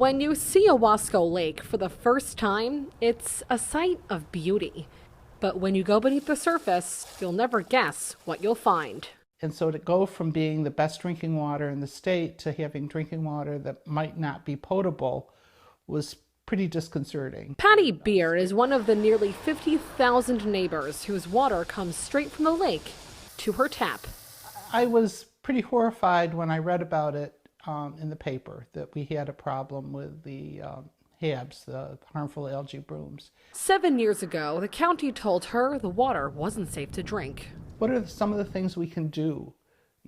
When you see Owasco Lake for the first time, it's a sight of beauty. But when you go beneath the surface, you'll never guess what you'll find. And so to go from being the best drinking water in the state to having drinking water that might not be potable was pretty disconcerting. Patty Beard is one of the nearly 50,000 neighbors whose water comes straight from the lake to her tap. I was pretty horrified when I read about it in the paper, that we had a problem with the HABs, the harmful algae blooms. 7 years ago, the county told her the water wasn't safe to drink. What are some of the things we can do,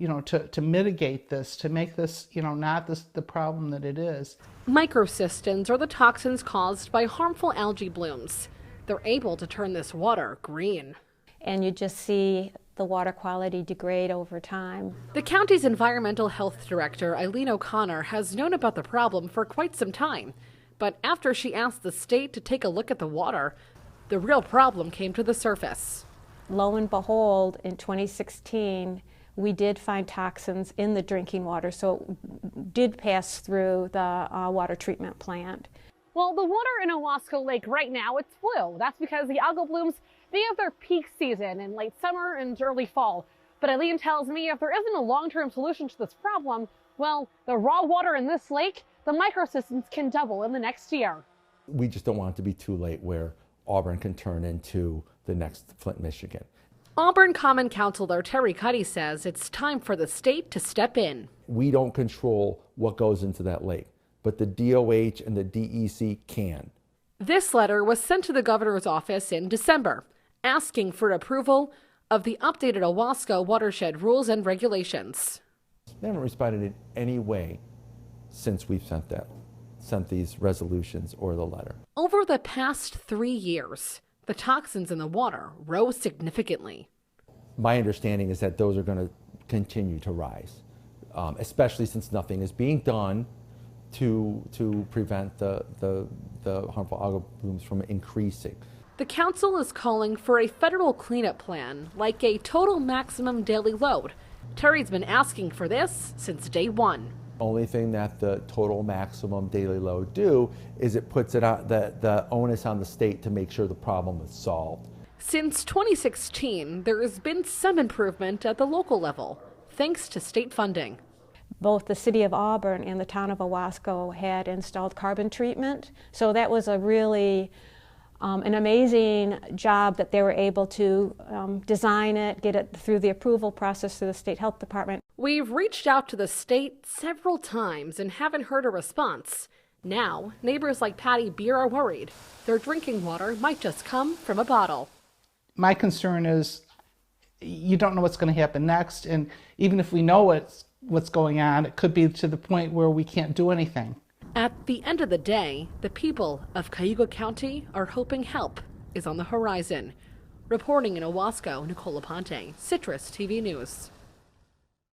to mitigate this, to make this, not the problem that it is? Microcystins are the toxins caused by harmful algae blooms. They're able to turn this water green. And you just see the water quality degrade over time. The county's environmental health director, Eileen O'Connor, has known about the problem for quite some time. But after she asked the state to take a look at the water, the real problem came to the surface. Lo and behold, in 2016, we did find toxins in the drinking water, so it did pass through the water treatment plant. Well, the water in Owasco Lake right now, it's blue. That's because the algal blooms, they have their peak season in late summer and early fall. But Eileen tells me if there isn't a long-term solution to this problem, well, the raw water in this lake, the microcystins can double in the next year. We just don't want it to be too late where Auburn can turn into the next Flint, Michigan. Auburn Common Councilor Terry Cuddy says it's time for the state to step in. We don't control what goes into that lake, but the DOH and the DEC can. This letter was sent to the governor's office in December, asking for approval of the updated Owasco watershed rules and regulations. They haven't responded in any way since we've sent these resolutions or the letter. Over the past 3 years, the toxins in the water rose significantly. My understanding is that those are going to continue to rise, especially since nothing is being done to prevent the harmful algal blooms from increasing. The council is calling for a federal cleanup plan, like a total maximum daily load. Terry's been asking for this since day one. Only thing that the total maximum daily load do is it puts it out the onus on the state to make sure the problem is solved. Since 2016, there has been some improvement at the local level, thanks to state funding. Both the city of Auburn and the town of Owasco had installed carbon treatment, so that was a really an amazing job that they were able to design it, get it through the approval process through the state health department. We've reached out to the state several times and haven't heard a response. Now, neighbors like Patty Beer are worried their drinking water might just come from a bottle. My concern is you don't know what's going to happen next, and even if we know what's going on, it could be to the point where we can't do anything. At the end of the day, the people of Cayuga County are hoping help is on the horizon. Reporting in Owasco, Nicole Aponte, CitrusTV News.